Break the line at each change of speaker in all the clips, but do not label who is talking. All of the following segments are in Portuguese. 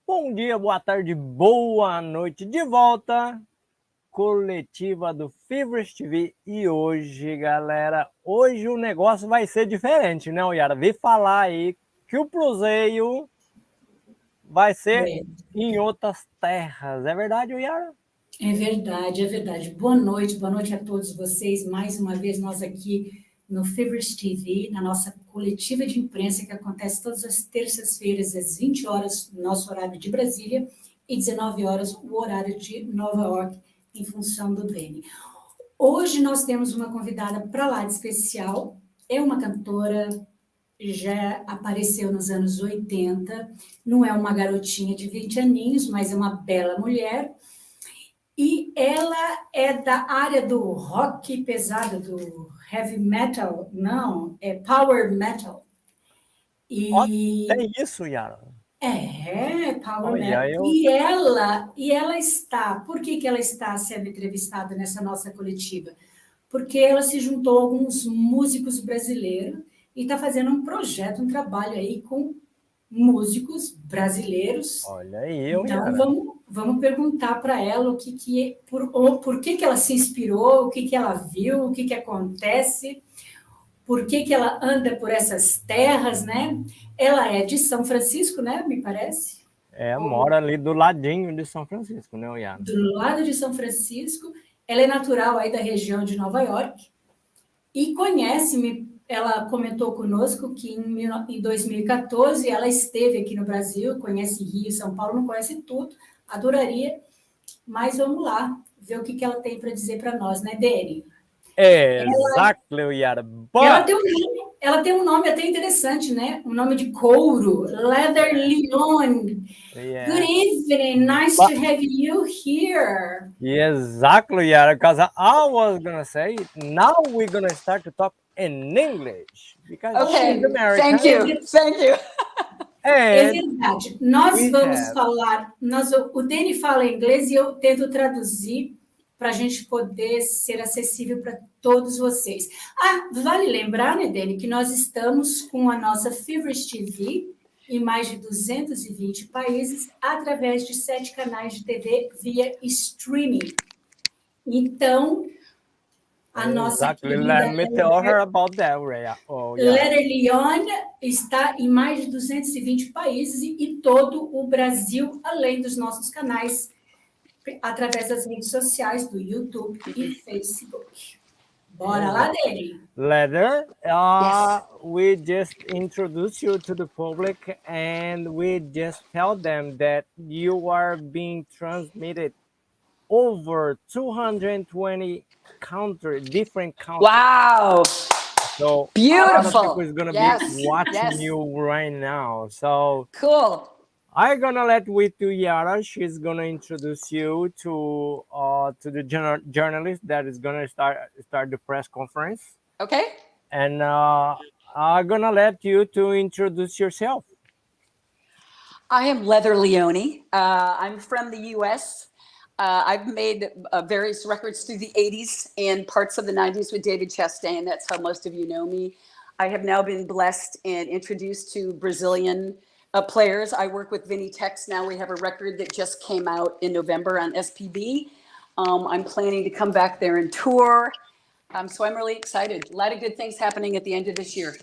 Bom dia, boa tarde, boa noite. De volta, coletiva do Fivers TV. E hoje, galera, hoje o negócio vai ser diferente, né, Yara? Vi falar aí que o Cruzeiro vai ser em outras terras. É verdade, Yara?
É verdade. Boa noite a todos vocês. Mais uma vez, nós aqui no Fivers TV, na nossa coletiva de imprensa, que acontece todas as terças-feiras, às 20 horas, no nosso horário de Brasília, e 19 horas, o horário de Nova York, em função do Leone. Hoje nós temos uma convidada para lá de especial, é uma cantora, já apareceu nos anos 80, não é uma garotinha de 20 aninhos, mas é uma bela mulher. E ela é da área do rock pesado, do heavy metal, não, é power metal.
Ó, tem isso, Yara?
Power
Olha,
metal. E ela está, por que ela está sendo entrevistada nessa nossa coletiva? Porque ela se juntou a alguns músicos brasileiros e está fazendo um projeto, um trabalho aí com músicos brasileiros.
Olha aí,
Então,
Yara.
vamos perguntar para ela por que ela se inspirou, o que ela viu, o que acontece, por que ela anda por essas terras, né? Ela é de São Francisco, né? Me parece.
Mora ali do ladinho de São Francisco, né, Yara?
Do lado de São Francisco. Ela é natural aí da região de Nova York e conhece-me. Ela comentou conosco que em 2014 ela esteve aqui no Brasil, conhece Rio, São Paulo, não conhece tudo, adoraria, mas vamos lá, ver o que ela tem para dizer para nós, né, Dani?
Exactly, Yara.
But... Ela tem um nome até interessante, né? Um nome de couro, Leather Leone. Yeah. Good evening, nice to have you here.
Exactly, Yara, because I was going to say, now we're going to start to talk in English. Because
okay, thank you.
É verdade. Nós vamos falar, o Dani fala inglês e eu tento traduzir para a gente poder ser acessível para todos vocês. Vale lembrar, né, Dani, que nós estamos com a nossa Fivers TV em mais de 220 países, através de 7 canais de TV via streaming. Então, a nossa querida Leather Leone está em mais de 220 países e todo o Brasil, além dos nossos canais, através das redes sociais, do YouTube e Facebook. Bora lá, Dani.
Leather, we just introduce you to the public and we just tell them that you are being transmitted over 220 different countries.
Wow.
So
beautiful.
A lot of people is going to be watching you right now. So
cool.
I'm going to let with to Yara. She's going to introduce you to the journalist that is going to start the press conference.
Okay.
And I'm going to let you to introduce yourself.
I am Leather Leone. I'm from the U.S. I've made various records through the 80s and parts of the 90s with David Chastain. That's how most of you know me. I have now been blessed and introduced to Brazilian players. I work with Vinny Tex now. We have a record that just came out in November on SPB. I'm planning to come back there and tour. So I'm really excited. A lot of good things happening at the end of this year.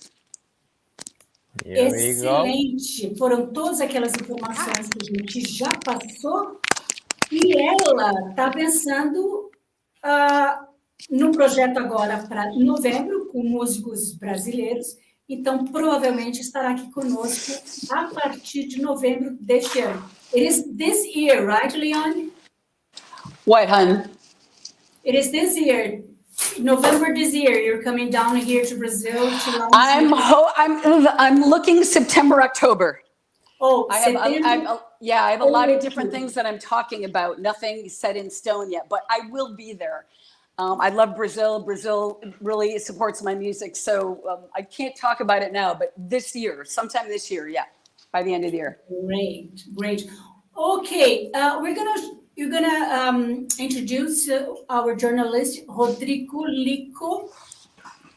Excelente. Foram todas aquelas informações que a gente já passou. E ela está pensando no projeto agora para novembro, com músicos brasileiros. Então, provavelmente estará aqui conosco a partir de novembro deste ano. It is this year, right, Leone?
What, hon?
It is this year. November this year, you're coming down here to Brazil to launch.
I'm looking September, October.
Oh,
I have a lot of different things that I'm talking about. Nothing set in stone yet, but I will be there. I love Brazil. Brazil really supports my music, so I can't talk about it now, but this year, sometime this year, yeah, by the end of the year.
Great. Okay, you're gonna introduce our journalist, Rodrigo Lico.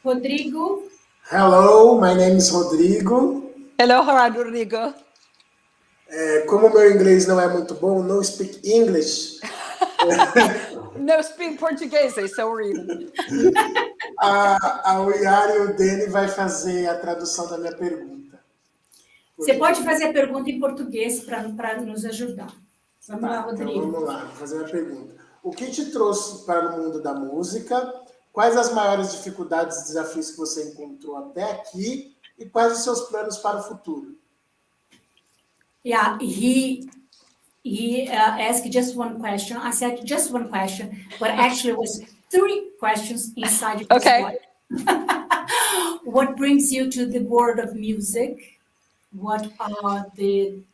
Rodrigo.
Hello, my name is Rodrigo.
Hello, Rodrigo.
Como o meu inglês não é muito bom, no speak English,
No speak português, so we're even.
a Yara e o Dani vai fazer a tradução da minha pergunta.
Você pode fazer a pergunta em português para nos ajudar. Vamos lá,
Então
Rodrigo.
vamos lá, vou fazer uma pergunta. O que te trouxe para o mundo da música? Quais as maiores dificuldades e desafios que você encontrou até aqui? E quais os seus planos para o futuro?
Yeah, he asked just one question. I said just one question, but actually it was 3 questions inside of this
Okay.
one. What brings you to the world of music? What are the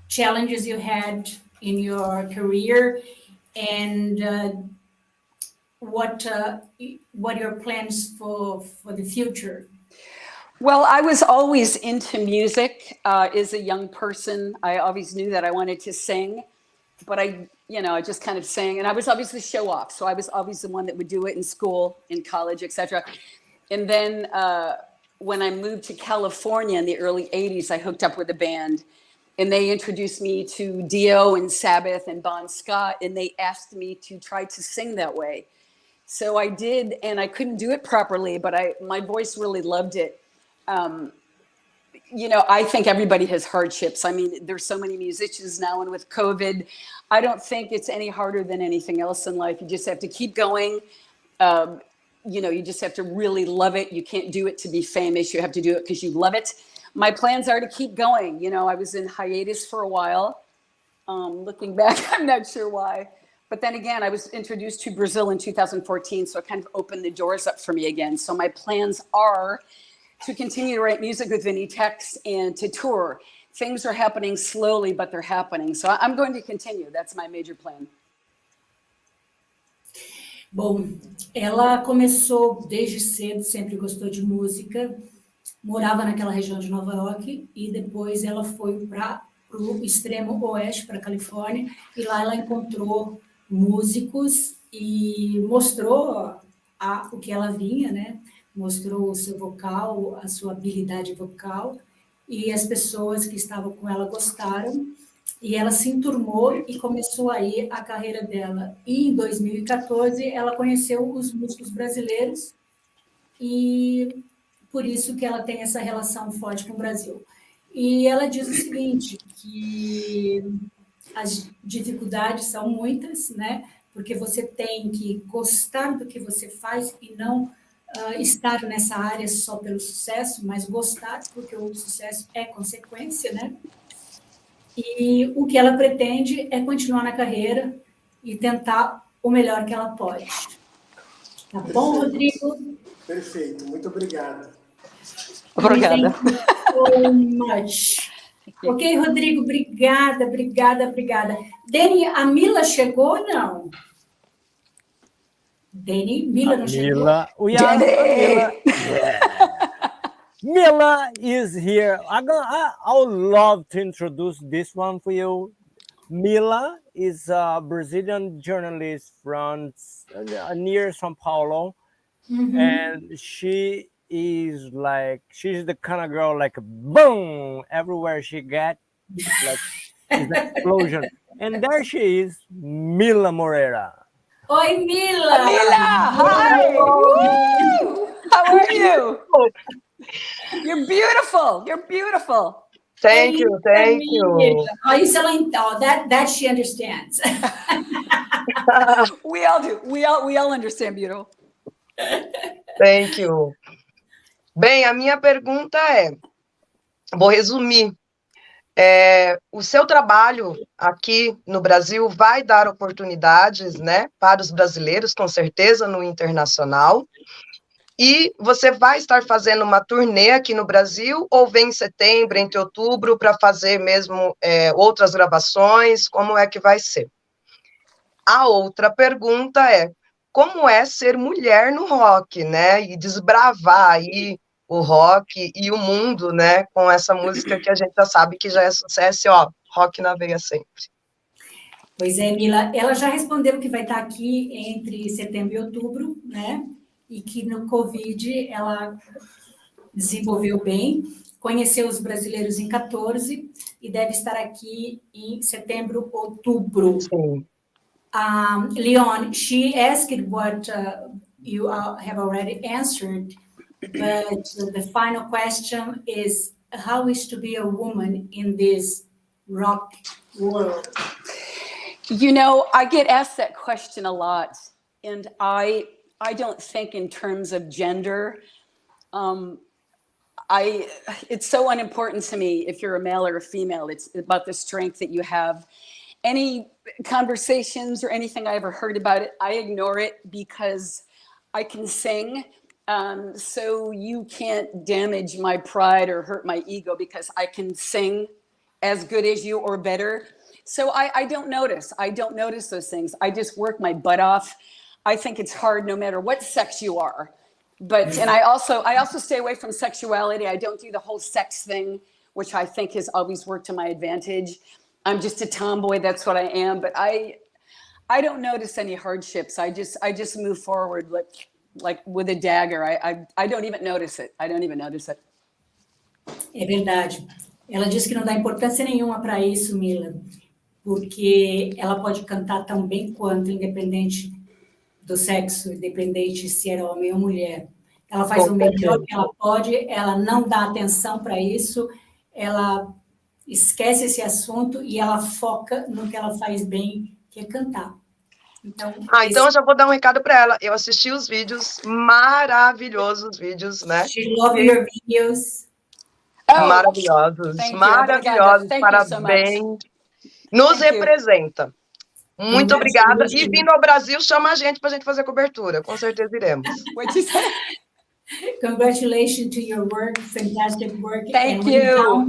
challenges you had in your career, and what are your plans for the future?
Well, I was always into music as a young person. I always knew that I wanted to sing, but I just kind of sang, and I was obviously show off. So I was always the one that would do it in school, in college, etc. And then when I moved to California in the early 80s, I hooked up with a band, and they introduced me to Dio and Sabbath and Bon Scott, and they asked me to try to sing that way. So I did, and I couldn't do it properly, but my voice really loved it. I think everybody has hardships. I mean, there's so many musicians now, and with COVID, I don't think it's any harder than anything else in life. You just have to keep going. You just have to really love it. You can't do it to be famous. You have to do it because you love it. My plans are to keep going. I was in hiatus for a while. Looking back, I'm not sure why. But then again, I was introduced to Brazil in 2014, so it kind of opened the doors up for me again. So my plans are to continue to write music with Vinny Tex and to tour. Things are happening slowly, but they're happening. So I'm going to continue. That's my major plan.
Bom, ela começou desde cedo, sempre gostou de música, morava naquela região de Nova York e depois ela foi para o extremo oeste, para a Califórnia, e lá ela encontrou músicos e mostrou o que ela vinha, né? Mostrou o seu vocal, a sua habilidade vocal, e as pessoas que estavam com ela gostaram, e ela se enturmou e começou aí a carreira dela. E em 2014 ela conheceu os músicos brasileiros, e por isso que ela tem essa relação forte com o Brasil. E ela diz o seguinte, que as dificuldades são muitas, né? Porque você tem que gostar do que você faz e não estar nessa área só pelo sucesso, mas gostar, porque o sucesso é consequência, né? E o que ela pretende é continuar na carreira e tentar o melhor que ela pode. Tá bom, Rodrigo?
Perfeito, muito obrigado.
Obrigada.
Thank you so much. Ok, Rodrigo, obrigada. Dani, a Mila chegou ou não? Dani, Mila não chegou?
Mila is here. I would love to introduce this one for you. Mila is a Brazilian journalist from near São Paulo, and she's the kind of girl like boom everywhere she gets, like it's an explosion. And there she is, Mila Moreira.
Oi, Mila!
Mila, hi! Woo! How are you? You're beautiful.
Thank you.
Oh, that she understands.
We all do. We all understand beautiful.
Thank you. Bem, a minha pergunta vou resumir. O seu trabalho aqui no Brasil vai dar oportunidades, né, para os brasileiros, com certeza, no internacional. E você vai estar fazendo uma turnê aqui no Brasil, ou vem em setembro, entre outubro, para fazer mesmo outras gravações? Como é que vai ser? A outra pergunta como é ser mulher no rock, né? E desbravar aí o rock e o mundo, né? Com essa música que a gente já sabe que já é sucesso, rock na veia sempre.
Pois é, Mila, ela já respondeu que vai estar aqui entre setembro e outubro, né? E que no Covid ela desenvolveu bem, conheceu os brasileiros em 14, e deve estar aqui em setembro, outubro.
Sim.
Leone, she asked what you have already answered, but the final question is, how is to be a woman in this rock world?
You know, I get asked that question a lot, and I don't think in terms of gender. It's so unimportant to me if you're a male or a female. It's about the strength that you have. Any conversations or anything I ever heard about it, I ignore it because I can sing. So you can't damage my pride or hurt my ego because I can sing as good as you or better. So I don't notice. I don't notice those things. I just work my butt off. I think it's hard no matter what sex you are. But, and I also stay away from sexuality. I don't do the whole sex thing, which I think has always worked to my advantage. I'm just a tomboy. That's what I am. But I don't notice any hardships. I just move forward like with a dagger. I don't even notice it. I don't even notice it.
É verdade. Ela disse que não dá importância nenhuma para isso, Mila, porque ela pode cantar tão bem quanto, independente do sexo, independente se era homem ou mulher. Ela faz o melhor que ela pode, ela não dá atenção para isso, ela esquece esse assunto e ela foca no que ela faz bem, que é cantar. Então,
então eu já vou dar um recado para ela. Eu assisti os vídeos, maravilhosos vídeos, né?
She loves your videos.
Maravilhosos, maravilhosos, parabéns. Nos representa. Muito obrigada. E vindo ao Brasil, chama a gente para a gente fazer cobertura. Com certeza iremos.
Congratulations to your work, fantastic work.
Thank you.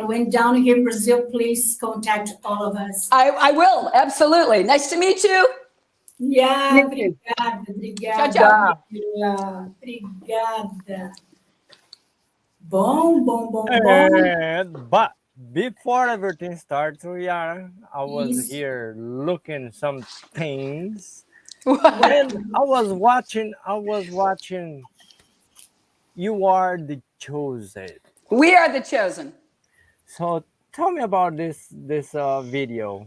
When down here in Brazil, please contact all of us.
I will, absolutely. Nice to meet you.
Yeah, obrigada.
Tchau,
tchau. Obrigada. Bom.
But before everything starts, I was here looking some things. And I was watching. You are the chosen.
We are the chosen.
So tell me about this video.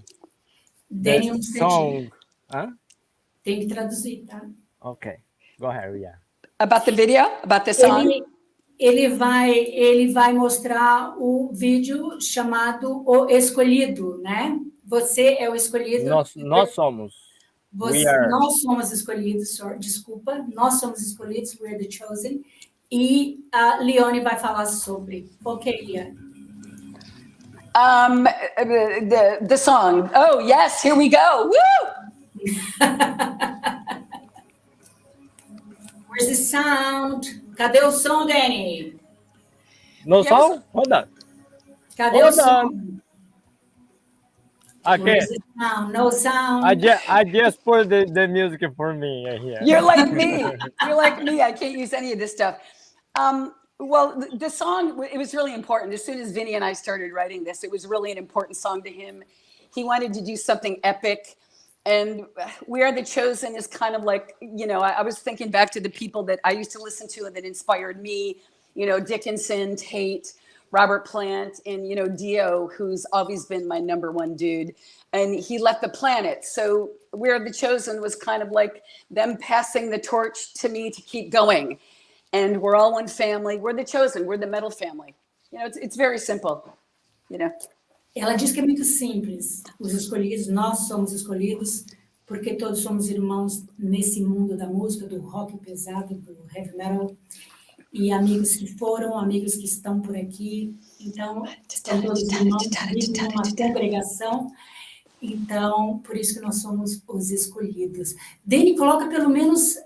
The
song. Huh?
Tem que traduzir, tá?
Okay, go ahead, yeah.
About the video? About the song?
Ele vai mostrar o vídeo chamado O Escolhido, né? Você é o escolhido.
Nós somos.
Nós somos escolhidos, desculpa. Nós somos escolhidos, we are the chosen. E a Leone vai falar sobre. Ok, Leone.
The song. Oh, yes, here we go. Woo!
Where's the sound? Cadê o som, Danny?
No sound? Hold on.
Cadê o som?
Okay.
No sound.
I just put the music for me here.
You're like me. You're like me. I can't use any of this stuff. Well, the song, it was really important. As soon as Vinny and I started writing this, it was really an important song to him. He wanted to do something epic. And We Are the Chosen is kind of like, I was thinking back to the people that I used to listen to and that inspired me, Dickinson, Tate, Robert Plant, and, Dio, who's always been my number one dude. And he left the planet. So We Are the Chosen was kind of like them passing the torch to me to keep going. And we're all one family. We're the chosen. We're the metal family. It's very simple,
Ela diz que é muito simples. Os escolhidos, nós somos escolhidos porque todos somos irmãos nesse mundo da música, do rock pesado, do heavy metal. E amigos que foram, amigos que estão por aqui. Então, são todos irmãos, vivem numa congregação. Então, por isso que nós somos os escolhidos. Dani, coloca pelo menos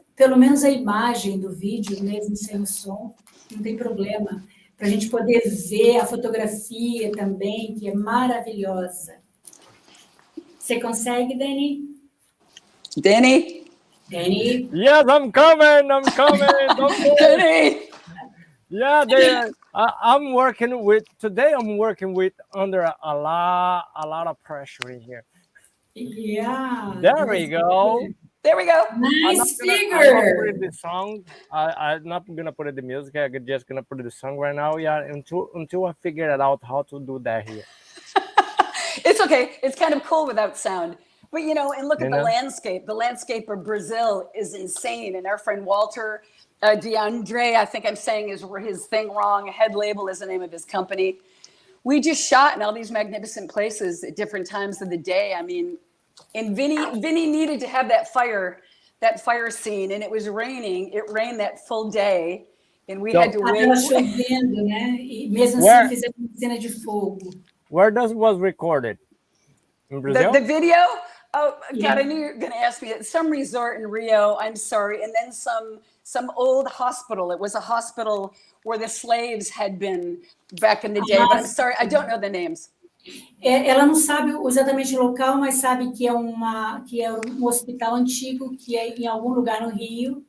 a imagem do vídeo, mesmo sem o som. Não tem problema. Para a gente poder ver a fotografia também, que é maravilhosa. Você consegue, Danny?
Danny?
Yes, I'm coming.
Danny!
Yeah, I'm working with under a lot of pressure in here.
Yeah.
There we go.
There we go.
Nice figure.
I'm not putting the song. I'm not gonna put the music. I'm just gonna put the song right now. Yeah, until I figure it out how to do that here.
okay. It's kind of cool without sound. But, you know, and look at the landscape. The landscape of Brazil is insane. And our friend Walter DeAndre, I think I'm saying his thing wrong. Head Label is the name of his company. We just shot in all these magnificent places at different times of the day. I mean, and Vinny needed to have that fire scene, and it was raining. It rained that full day, and we had to wait.
Chovendo, né? E mesmo assim fizeram uma cena de fogo.
Where was recorded? In Brazil?
The video? Oh, God, I knew you were going to ask me. Some resort in Rio, I'm sorry. And then some old hospital. It was a hospital where the slaves had been back in the day. But I'm sorry, I don't know the names.
Ela não sabe exatamente o local, mas sabe que é um hospital antigo que é em algum lugar no Rio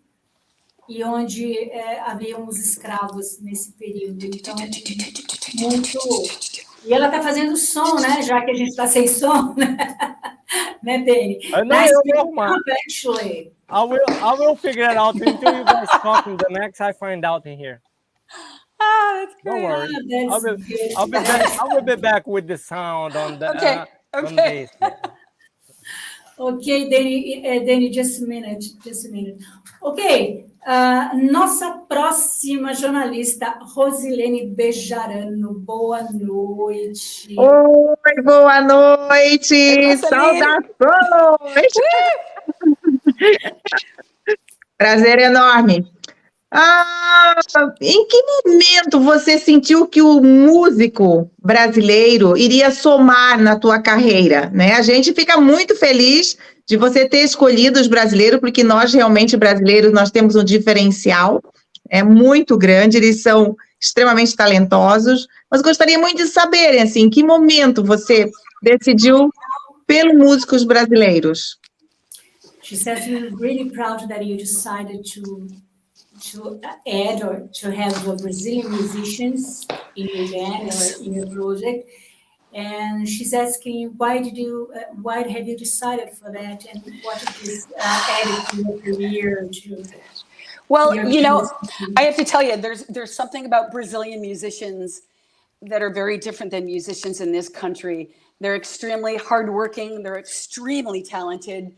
e onde havia uns escravos nesse período. Então, muito... E ela está fazendo som, né? Já que a gente está sem som, né, Dani? Actually.
I will figure it out until you guys talk in the next. I find out in here.
That's great.
Don't worry. I will be back with the sound on the.
Okay.
On the
Ok, Dani, just a minute. Ok, nossa próxima jornalista, Rosilene Bejarano, boa noite.
Oi, boa noite, saudações! Prazer enorme. Em que momento você sentiu que o músico brasileiro iria somar na tua carreira, né? A gente fica muito feliz de você ter escolhido os brasileiros, porque nós realmente brasileiros nós temos um diferencial muito grande, eles são extremamente talentosos, mas gostaria muito de saber, assim, em que momento você decidiu pelos músicos brasileiros?
She says we're really proud that you decided to add or to have the Brazilian musicians in your band or in your project. And she's asking, why have you decided for that? And what did this added to your career?
Well, you know, I have to tell you, there's something about Brazilian musicians that are very different than musicians in this country. They're extremely hardworking. They're extremely talented.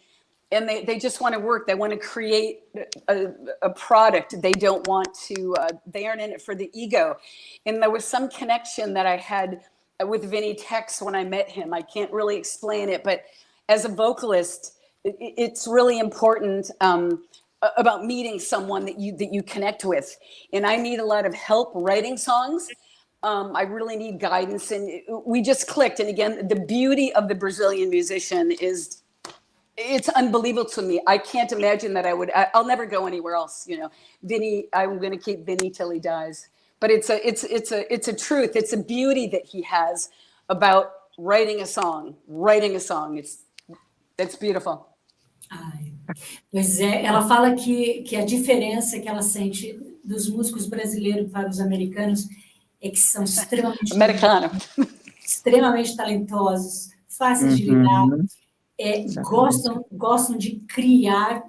And they just want to work. They want to create a product. They don't want to, they aren't in it for the ego. And there was some connection that I had with Vinny Tex when I met him. I can't really explain it, but as a vocalist, it's really important about meeting someone that you connect with. And I need a lot of help writing songs. I really need guidance. And we just clicked. And again, the beauty of the Brazilian musician is, it's unbelievable to me. I can't imagine that I'll never go anywhere else. You know, Vinny, I'm going to keep Vinny till he dies. But it's a truth. It's a beauty that he has about writing a song. It's beautiful.
Pois é, ela fala que a diferença que ela sente dos músicos brasileiros para os americanos é que são extremamente talentosos, fáceis de lidar, gostam de criar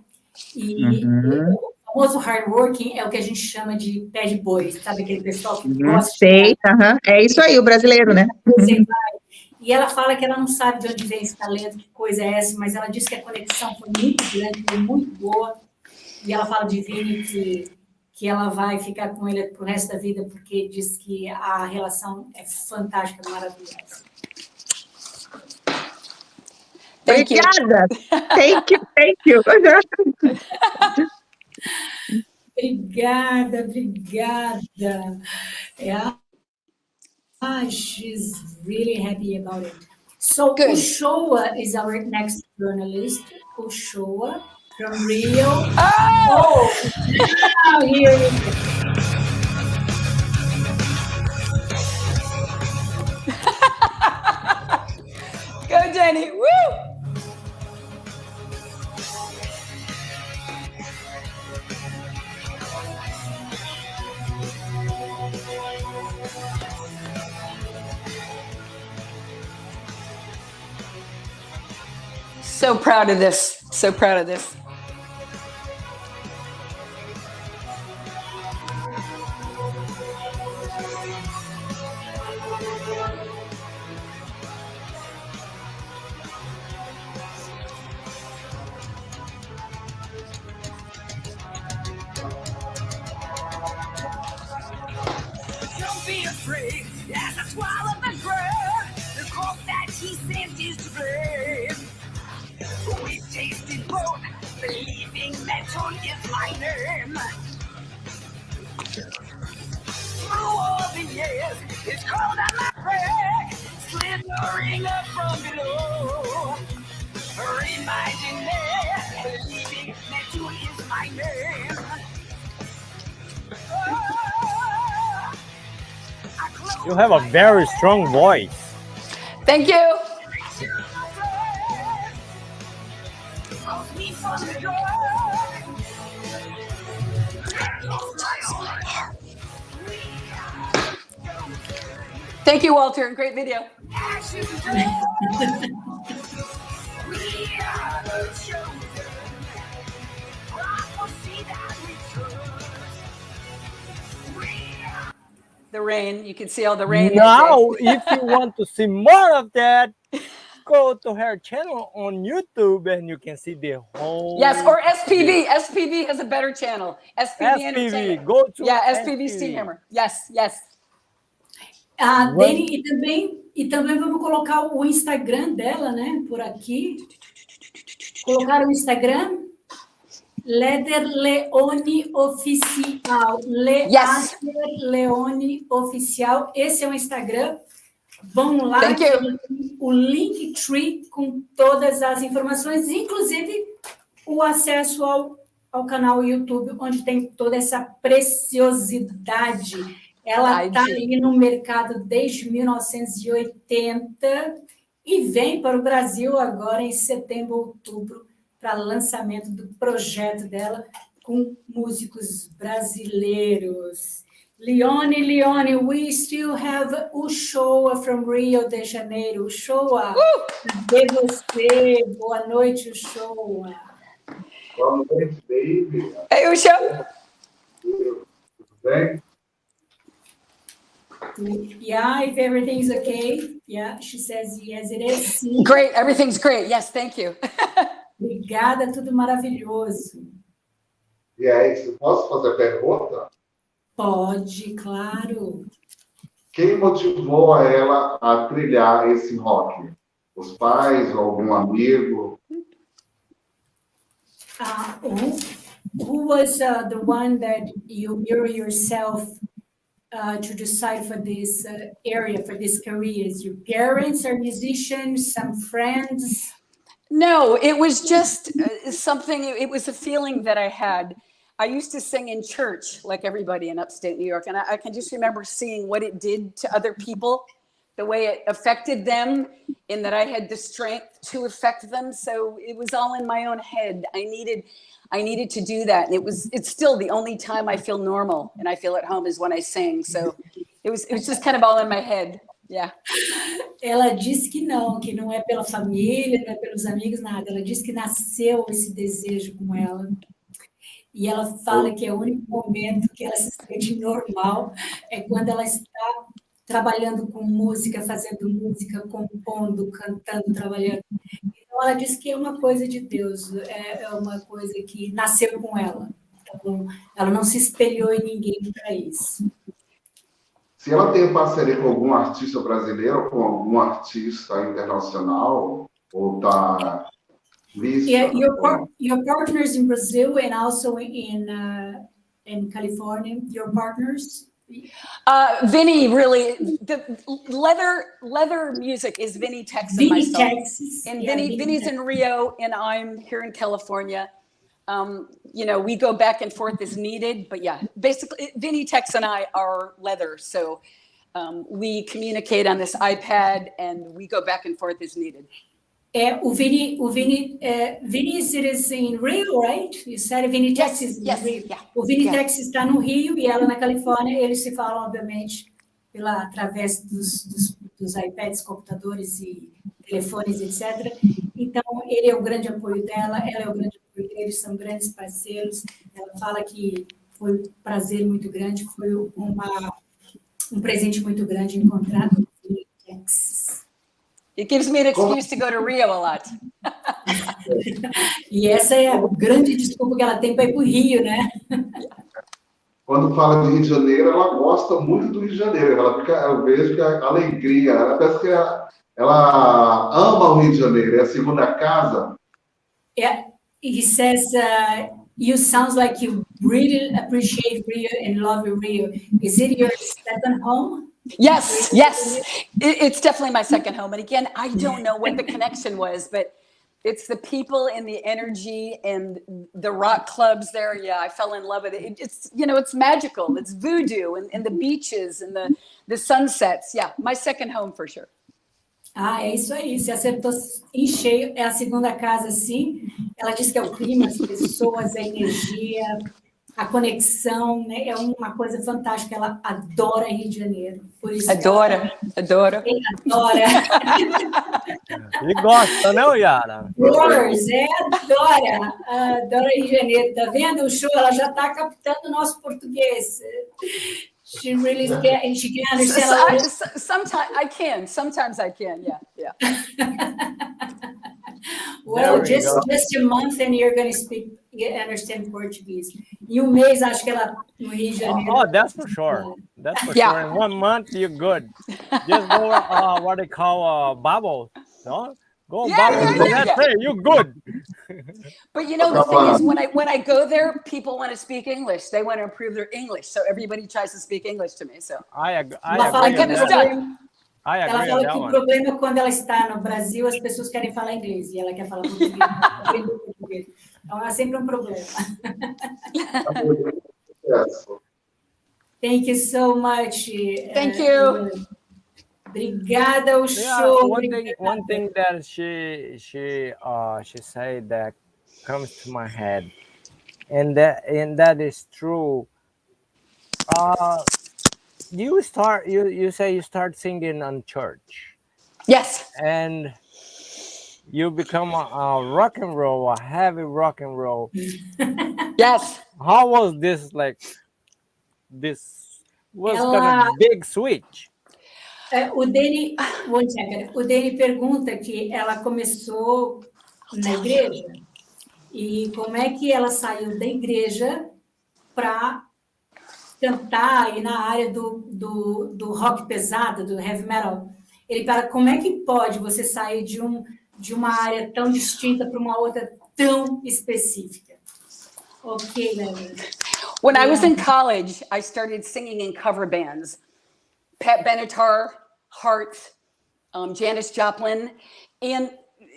e o famoso hard working é o que a gente chama de pé de boi, sabe aquele pessoal que gosta de...
É isso aí, o brasileiro, né?
E ela fala que ela não sabe de onde vem esse talento, que coisa é essa, mas ela diz que a conexão foi muito grande, foi muito boa. E ela fala de Vini que ela vai ficar com ele pro resto da vida, porque diz que a relação é fantástica, maravilhosa.
Obrigada! Thank you!
Obrigada. She's really happy about it. So,
good.
Ushoa is our next journalist. Ushoa from Rio.
Oh!
Now here it is.
Go, Jenny! Woo! So proud of this.
afraid. As I swallow the drug, the coke that she sent is to blame. We've tasted both, believing metal is my name. Through all the years, it's cold on my back, slithering up from below. Reminding me, believing that you is my name. Oh,
You have a very strong voice.
Thank you. Thank you, Walter. Great video. The rain. You can see all the rain.
Now, if you want to see more of that, go to her channel on YouTube and you can see the whole.
Yes, or SPV. SPV has a better channel. SPV Entertainment.
Go to
SPV Steamhammer. Yes, yes.
Dani, e também vamos colocar o Instagram dela, né? Por aqui. Colocaram o Instagram? Leone Oficial.
Yes.
Leone Oficial. Esse é o Instagram. Vão lá, o Linktree com todas as informações, inclusive o acesso ao canal YouTube, onde tem toda essa preciosidade. Ela está aí no mercado desde 1980 e vem para o Brasil agora em setembro, outubro, para lançamento do projeto dela com músicos brasileiros. Leone, we still have Uchoa from Rio de Janeiro. Uchoa, cadê você? Boa noite, Uchoa.
Boa noite, baby.
Hey, Uchoa.
Tudo bem?
Yeah, if everything's okay. Yeah, she says yes, it is. Sim.
Great, everything's great. Yes, thank you.
Obrigada, tudo maravilhoso.
E aí, posso fazer pergunta?
Pode, claro.
Quem motivou a ela a trilhar esse rock? Os pais ou algum amigo?
Who was the one that you mirror yourself to decide for this area, for this career? Is your parents are musicians, some friends?
No, it was just something, it was a feeling that I had. I used to sing in church like everybody in upstate New York, and I can just remember seeing what it did to other people, the way it affected them, in that I had the strength to affect them. So it was all in my own head. I needed to do that. And it's still the only time I feel normal and I feel at home is when I sing. So it was just kind of all in my head. Yeah.
Ela disse que não é pela família, não é pelos amigos, nada. Ela disse que nasceu esse desejo com ela. E ela fala que é o único momento que ela se sente normal é quando ela está trabalhando com música, fazendo música, compondo, cantando, trabalhando. Então, ela diz que é uma coisa de Deus, é uma coisa que nasceu com ela. Então, ela não se espelhou em ninguém para isso.
Se ela tem parceria com algum artista brasileiro ou com algum artista internacional, ou está...
Yeah, your partners in Brazil and also in California, your partners?
Vinny, really, the leather music is Vinny, Texas, and myself.
Texas.
And
Yeah,
Vinny's in Rio, and I'm here in California. We go back and forth as needed, but yeah, basically, Vinny, Tex, and I are leather, so we communicate on this iPad, and we go back and forth as needed.
O Vinny is in Rio, right? You said Vinny, Texas.
Yes,
Rio.
yeah.
O Vinny, Texas está no Rio e ela na Califórnia. Eles se falam, obviamente, através dos iPads, computadores e telefones, etc. Então, ele é o grande apoio dela, ela é o grande apoio dele, são grandes parceiros. Ela fala que foi um prazer muito grande, foi um presente muito grande encontrar o Vinny, Texas.
It gives me an excuse to go to Rio a lot.
E essa é a grande desculpa que ela tem para ir para o Rio, né?
quando fala de Rio de Janeiro, ela gosta muito do Rio de Janeiro. Eu vejo que a alegria, ela parece que ela ama o Rio de Janeiro, é a segunda casa.
Yeah, he says, you sounds like you really appreciate Rio and love Rio. Is it your second home?
Yes, it's definitely my second home. And again, I don't know what the connection was, but it's the people and the energy and the rock clubs there. Yeah, I fell in love with it. It's, it's magical. It's voodoo and the beaches and the sunsets. Yeah, my second home for sure.
Ah, é isso aí, você acertou em cheio, é a segunda casa, sim. Ela diz que é o clima, as pessoas, a energia, a conexão, né? É uma coisa fantástica, ela adora Rio de Janeiro. Por isso
adora.
Adora.
E gosta, não, Yara?
Adora Rio de Janeiro. Tá vendo o show? Ela já está captando o nosso português. She really can, and she can understand.
Sometimes I can, yeah.
Well, just a month and you're going to understand Portuguese. Em mês, acho que ela no Rio de Janeiro.
Oh, that's for sure. That's for sure. In 1 month, you're good. Just go what they call bubble, no? Go bubble. That's it. You're good.
But the thing is, when I go there, people want to speak English. They want to improve their English, so everybody tries to speak English to me. So
I agree.
Ela fala que
o
problema é quando ela está no Brasil, as pessoas querem falar inglês e ela quer falar português. Então é sempre um problema. Thank you so much.
Thank you.
Obrigada, o show.
One thing that she said that comes to my head, and that is true. You say you start singing on church.
Yes.
And you become a rock and roll, a heavy rock and roll.
Yes.
How was this like? This was kind of big switch.
O Dani pergunta que ela começou na igreja e como é que ela saiu da igreja para cantar aí na área do rock pesado, do heavy metal. Ele fala, como é que pode você sair de uma área tão distinta para uma outra tão específica? Ok, Leone.
When I was in college, I started singing in cover bands. Pat Benatar, Heart, Janis Joplin. And,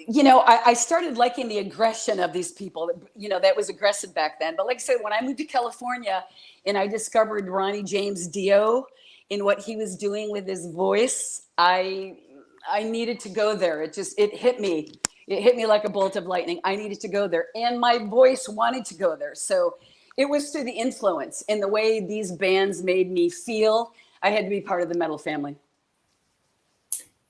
I started liking the aggression of these people. That was aggressive back then. But like I said, when I moved to California and I discovered Ronnie James Dio and what he was doing with his voice, I needed to go there. It hit me. It hit me like a bolt of lightning. I needed to go there. And my voice wanted to go there. So it was through the influence and the way these bands made me feel. I had to be part of the metal family.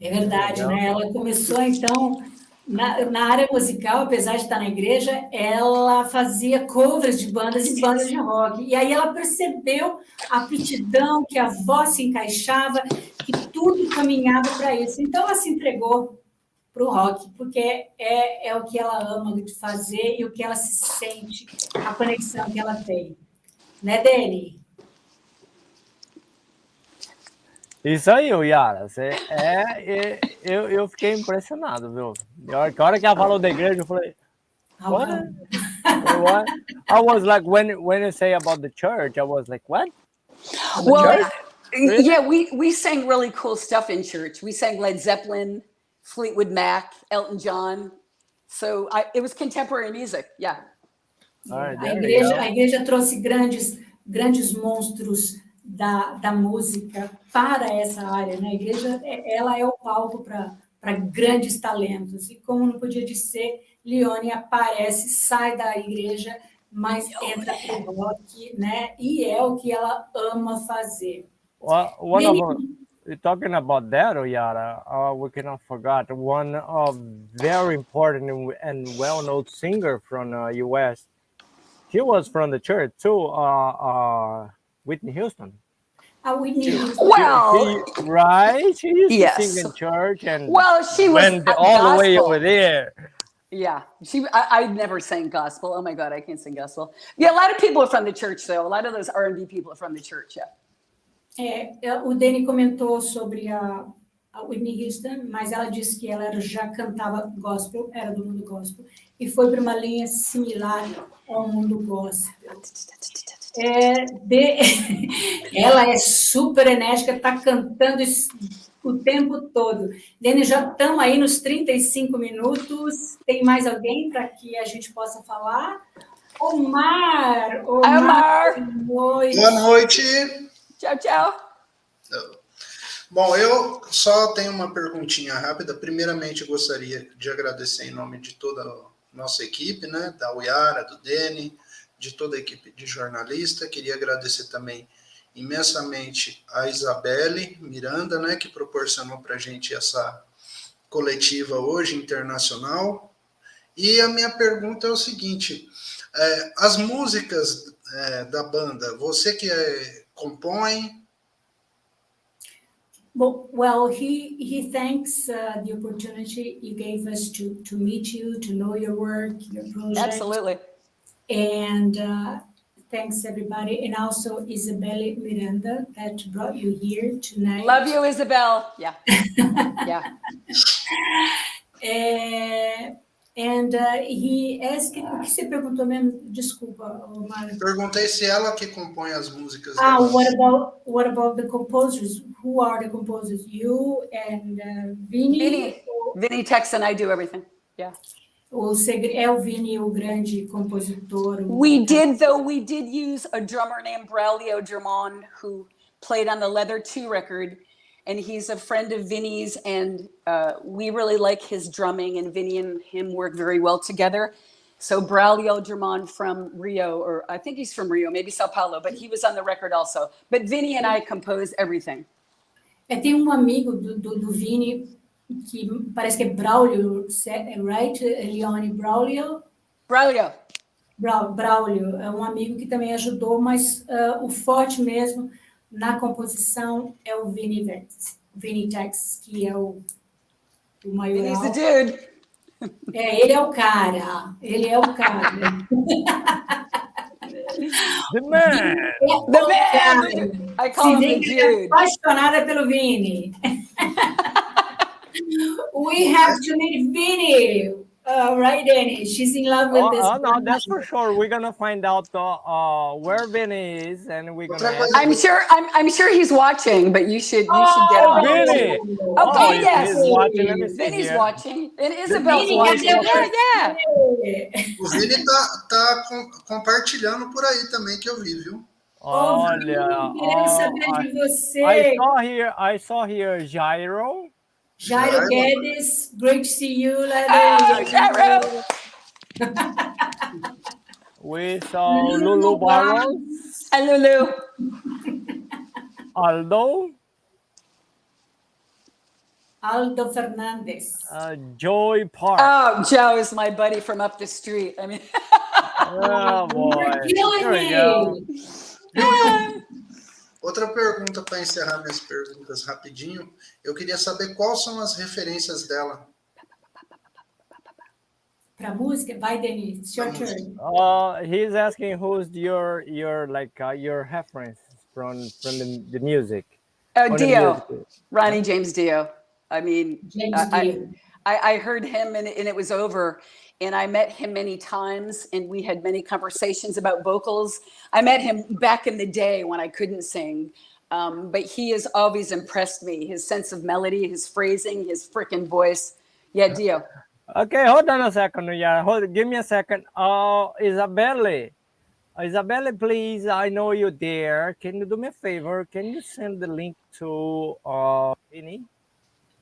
É verdade, né? Ela começou, então, na área musical, apesar de estar na igreja, ela fazia covers de bandas e bandas de rock. E aí ela percebeu a aptidão, que a voz se encaixava, que tudo caminhava para isso. Então, ela se entregou para o rock, porque é o que ela ama de fazer e o que ela se sente, a conexão que ela tem. Né, Dani?
Isso aí, Yara. Eu fiquei impressionado, viu? A hora que ela falou da igreja, eu falei, what? What? I was like, when you say about the church, I was like, what?
Well, really? Yeah, we sang really cool stuff in church. We sang Led Zeppelin, Fleetwood Mac, Elton John. So it was contemporary music, yeah.
Right,
a igreja trouxe grandes monstros da música para essa área, né? A igreja, ela é o palco para grandes talentos. E como não podia ser, Leone aparece, sai da igreja, mas entra pro rock, né? E é o que ela ama fazer.
Talking about that, Yara, we cannot forget one very important and well-known singer from U.S. She was from the church too, Whitney Houston.
Whitney Houston.
Well,
right? She used to sing in church and
she was
went all the way over there.
Yeah, I never sang gospel. Oh my God, I can't sing gospel. Yeah, a lot of people are from the church, though. A lot of those R&B people are from the church. Yeah.
O Danny comentou sobre a Whitney Houston, mas ela disse que ela já cantava gospel, era do mundo gospel, e foi para uma linha similar ao mundo gospel. Ela é super enérgica, está cantando o tempo todo. Dani, já estamos aí nos 35 minutos. Tem mais alguém para que a gente possa falar? Omar, boa noite.
Boa noite.
Tchau, tchau.
Bom, eu só tenho uma perguntinha rápida. Primeiramente, eu gostaria de agradecer em nome de toda a nossa equipe, né, da Uyara, do Dene, de toda a equipe de jornalista. Queria agradecer também imensamente a Isabelle Miranda, né, que proporcionou para a gente essa coletiva hoje internacional. E a minha pergunta é o seguinte: as músicas da banda, você que compõe?
Well, he thanks the opportunity you gave us to meet you, to know your work, your project.
Absolutely.
And thanks everybody, and also Isabelle Miranda that brought you here tonight.
Love you, Isabel. Yeah. Yeah.
And he asked, o que você perguntou mesmo? Desculpa, Omar.
Perguntei se ela que compõe as músicas.
What about the composers? Who are the composers? You and Vini?
Vini Texan, I do everything. Yeah.
É o Vini o grande compositor?
We did use a drummer named Braulio Germán who played on the Leather 2 record. And he's a friend of Vinny's, and we really like his drumming, and Vinny and him work very well together. So Braulio Germán from Rio, or I think he's from Rio, maybe Sao Paulo, but he was on the record also. But Vinny and I compose everything.
Tem amigo do Vinny que parece que é Braulio, right? Leone Braulio?
Braulio.
Braulio é amigo que também ajudou, mas o forte mesmo na composição é o Vini Tex, que é o maior.
He's the dude.
Ele é o cara.
The man.
The man. I call him the dude.
Apaixonada pelo Vini. We have to meet Vini. Right, Danny? She's in love with this.
Oh, no, that's for sure. We're gonna find out where Vinny is, and we're gonna.
I'm sure he's watching, but you should get him.
Vinny.
Okay, yes.
He's watching. Let me see
Vinny's
here.
watching, and Isabel's watching. Yeah.
O Vini tá compartilhando por aí também, que eu vi, viu?
Olha,
querendo saber de você.
I saw here Jairo
Guedes, great to see you,
Jairo.
We saw Lulu Barros.
And Lulu.
Aldo Fernandez.
Joy Park.
Oh, Joe is my buddy from up the street. I mean.
Oh, boy. Here we go.
Outra pergunta para encerrar minhas perguntas rapidinho. Eu queria saber quais são as referências dela.
Para música, vai, Denis. It's your turn.
He's asking who's your reference from the music.
Dio, Ronnie James Dio. I mean,
Dio.
I heard him and it was over. And I met him many times, and we had many conversations about vocals. I met him back in the day when I couldn't sing, but he has always impressed me. His sense of melody, his phrasing, his freaking voice. Yeah, Dio.
Okay, hold on a second. Yeah, give me a second. Isabelle, please, I know you're there. Can you do me a favor? Can you send the link to Vinny?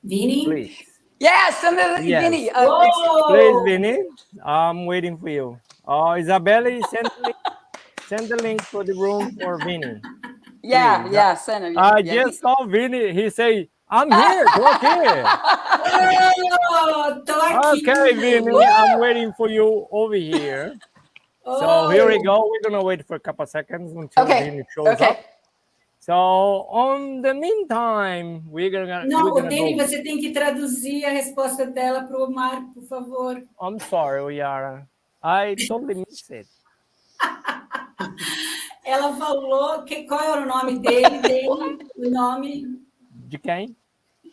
Vinny?
Please.
Yeah, send the Vinny.
Please, Vinny. I'm waiting for you. Isabelle, send the link for the room for Vinny.
Yeah, send him.
I just saw Vinny. He say, I'm here. Go here. Okay, Vinny, I'm waiting for you over here. So here we go. We're going to wait for a couple of seconds until Vinny shows up. So, on the meantime, we're
Não,
gonna
Dani,
go.
você tem que traduzir a resposta dela para o Marco, por favor.
I'm sorry, Yara. I totally missed it.
Ela falou qual era o nome dele, o nome
De quem?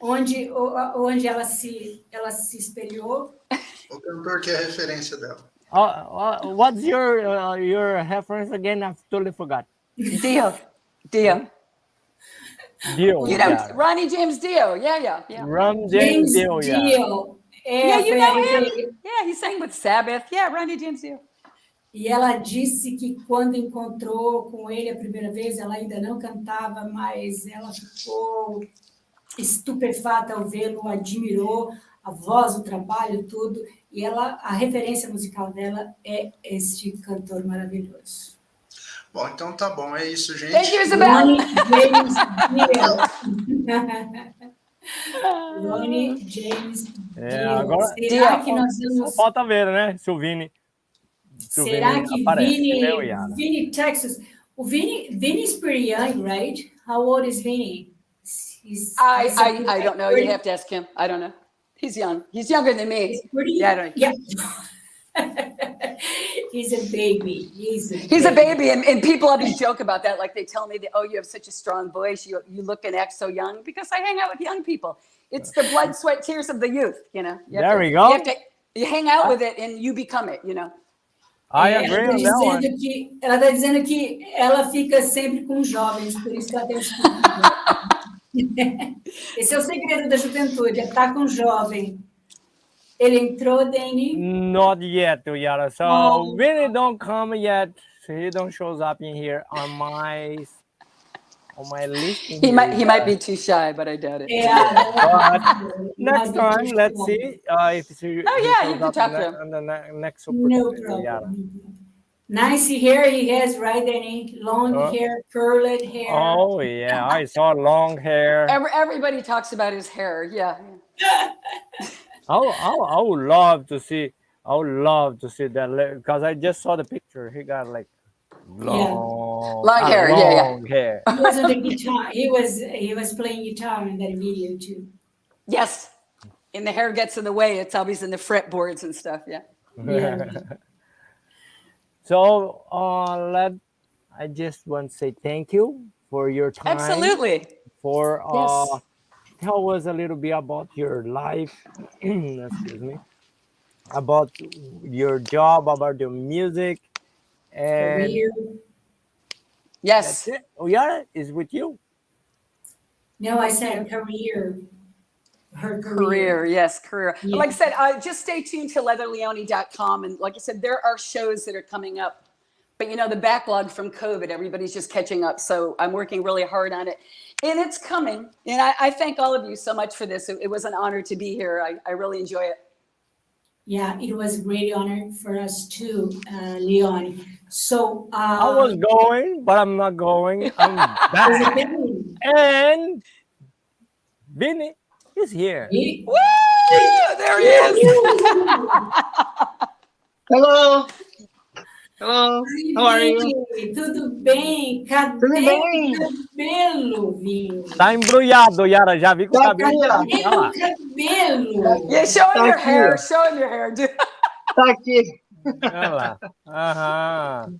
onde ela se espelhou.
O cantor que é a referência dela.
What's your reference again? I've totally forgot.
Dio.
Dio.
You know, Ronnie James Dio. Yeah.
Ron James Dio,
Dio.
Yeah, you know him? Yeah, he sang with Sabbath. Yeah, Ronnie James Dio.
E ela disse que quando encontrou com ele a primeira vez, ela ainda não cantava, mas ela ficou estupefata ao vê-lo, admirou a voz, o trabalho, tudo. E a referência musical dela é este cantor maravilhoso.
Bom, então tá bom, é isso, gente.
Thank you, Isabel.
Ronnie James Dio.
Agora,
será que nós vamos...
Falta ver, né, se o Vini...
Será que
aparece,
Vini, Texas... O Vini is pretty young, right? How old is Vini?
I don't know. You have to ask him. I don't know. He's young. He's younger than me.
Yeah. He's a baby.
He's a baby, and people always joke about that. Like they tell me that, oh, you have such a strong voice. You look and act so young, because I hang out with young people. It's the blood, sweat, tears of the youth. You know.
There we go.
You hang out with it, and you become it. You know.
I agree on that one.
Ela está dizendo que ela fica sempre com jovens, por isso que ela tem Esse é o segredo da juventude, é estar com jovem. Ele entrou, Dani?
Not yet, Yara. So Vinny don't come yet. So he don't shows up in here on my list.
He might be too shy, but I doubt it.
But next time, let's see if he
you can talk to him
on the next opportunity.
No problem. Nice hair he has, right, Danny? Long hair, curled hair.
Oh yeah, I saw long hair.
Everybody talks about his hair. Yeah.
I would love to see. I would love to see that, because I just saw the picture. He got like long
hair.
Long hair.
He was on the guitar. He was playing guitar in that video too.
Yes, and the hair gets in the way. It's always in the fretboards and stuff. Yeah.
So I just want to say thank you for your time.
Absolutely.
For tell us a little bit about your life. Excuse me. About your job, about your music, and
career.
Yes.
Oyara is with you.
No, I said career. Her
career. Yes, career.
Yeah.
Like I said, just stay tuned to leatherleone.com. And like I said, there are shows that are coming up. But, you know, the backlog from COVID, everybody's just catching up. So I'm working really hard on it. And it's coming. And I thank all of you so much for this. It was an honor to be here. I really enjoy it.
Yeah, it was a great honor for us too, Leone. So
I was going, but I'm not going. I'm back. And Vinny is here.
Woo! There he is.
Hello. Hello. How are you?
Tudo bem? Cadê o cabelo, Vinho?
Tá embrulhado, Yara. Já vi com o cabelo.
Cadê o cabelo?
Yeah, show him your hair. Show him your hair.
Tá aqui.
Olha lá. Aham.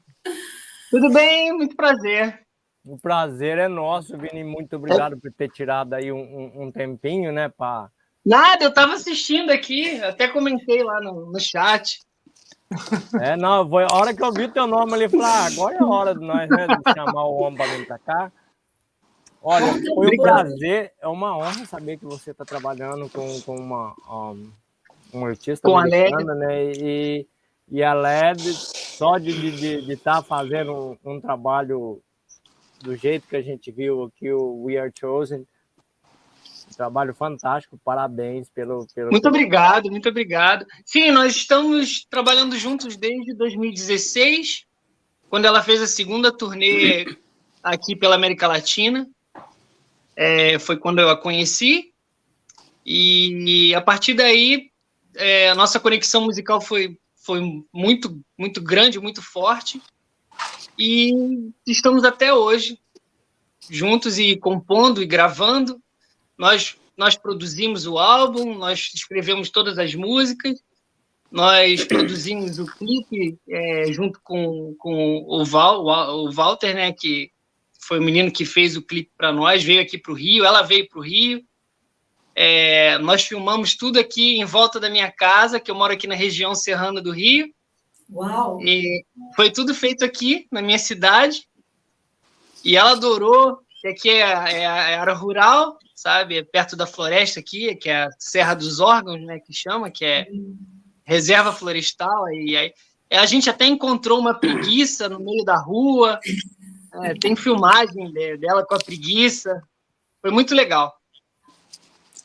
Tudo bem? Muito prazer.
O prazer é nosso, Vini. Muito obrigado por ter tirado aí um tempinho, né, pá?
Nada, eu estava assistindo aqui, até comentei lá no chat.
Não, foi a hora que eu vi teu nome ali, falei, agora é a hora de nós, né, de chamar o homem para vir pra cá. Olha, foi um prazer, é uma honra saber que você está trabalhando com uma artista americana, né, e a LED, só de estar fazendo um trabalho do jeito que a gente viu aqui, o We Are Chosen, um trabalho fantástico, parabéns pelo...
Muito obrigado, muito obrigado. Sim, nós estamos trabalhando juntos desde 2016, quando ela fez a segunda turnê aqui pela América Latina, foi quando eu a conheci, e a partir daí, a nossa conexão musical foi muito, muito grande, muito forte, e estamos até hoje
juntos e compondo e gravando. Nós produzimos o álbum, nós escrevemos todas as músicas, nós produzimos o clipe junto com o Walter, né, que foi o menino que fez o clipe para nós, veio aqui para o Rio, ela veio para o Rio. Nós filmamos tudo aqui em volta da minha casa, que eu moro aqui na região serrana do Rio.
Uau!
E foi tudo feito aqui na minha cidade. E ela adorou, que aqui é a área rural, sabe? É perto da floresta aqui, que é a Serra dos Órgãos, né? Que chama, que é reserva florestal. E aí, a gente até encontrou uma preguiça no meio da rua. Tem filmagem dela com a preguiça. Foi muito legal.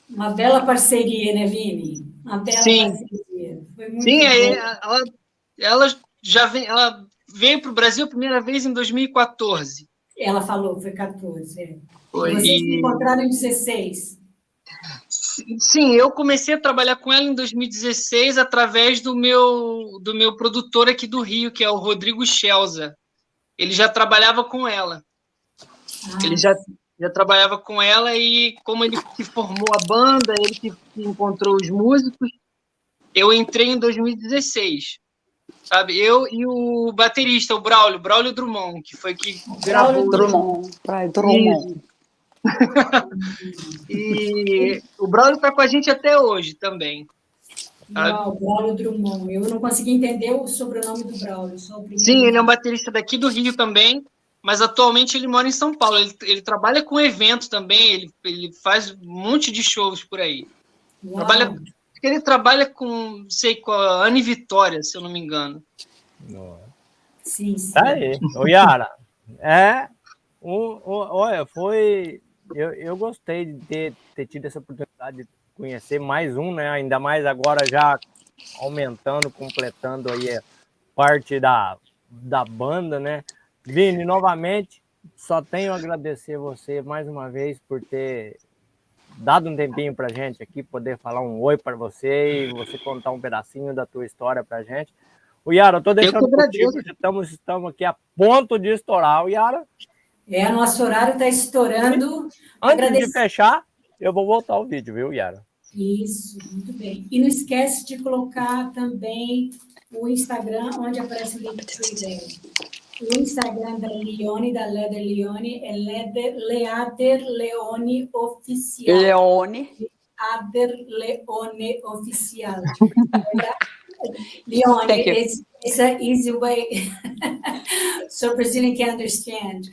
Uma bela parceria, né, Vini? Uma bela parceria. Foi muito bom.
Ela veio para o Brasil a primeira vez em 2014.
Ela falou, foi 14.
Foi.
E vocês se encontraram em 16?
Sim, eu comecei a trabalhar com ela em 2016 através do meu produtor aqui do Rio, que é o Rodrigo Schelza. Ele já trabalhava com ela. Ele já trabalhava com ela e como ele que formou a banda, ele que encontrou os músicos, eu entrei em 2016. Sabe? Eu e o baterista, o Braulio Drummond, que foi que gravou o
Drummond.
E o Braulio está com a gente até hoje também.
Não, Braulio Drummond. Eu não consegui entender o sobrenome do Braulio. Só o primeiro.
Sim, ele é um baterista daqui do Rio também, mas atualmente ele mora em São Paulo. Ele trabalha com eventos também, ele faz um monte de shows por aí. Ele trabalha com a Anne Vitória, se eu não me engano.
Sim, sim.
Tá aí. Ô, Yara, olha, foi... Eu gostei de ter tido essa oportunidade de conhecer mais um, né? Ainda mais agora já aumentando, completando aí parte da banda, né? Vini, novamente, só tenho a agradecer você mais uma vez por ter dado um tempinho pra gente aqui, poder falar um oi para você e você contar um pedacinho da tua história pra gente. O Yara, eu tô deixando contigo, estamos aqui a ponto de estourar, o Yara.
Nosso horário está estourando.
Antes de fechar, eu vou voltar o vídeo, viu, Yara?
Isso, muito bem. E não esquece de colocar também o Instagram, onde aparece o link dela. O Instagram da Leone, da Leather Leone, é Leather Leone Oficial.
Leone.
Leather Leone Oficial. Leone, it's an easy way so Brazilian can understand.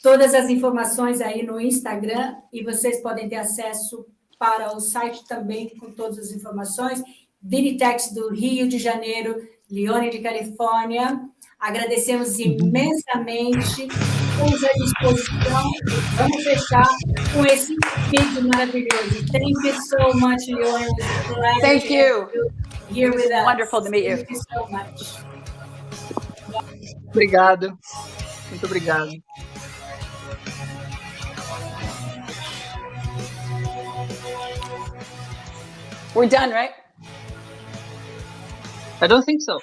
Todas as informações aí no Instagram e vocês podem ter acesso para o site também com todas as informações. Vinitex do Rio de Janeiro, Leone de Califórnia. Agradecemos imensamente. Estamos à disposição. Vamos fechar com esse vídeo maravilhoso. Thank you so much, Leone.
Thank you.
Here with us.
Wonderful to meet you.
Thank you so much.
Obrigado. Muito obrigado.
We're done, right?
I don't think so.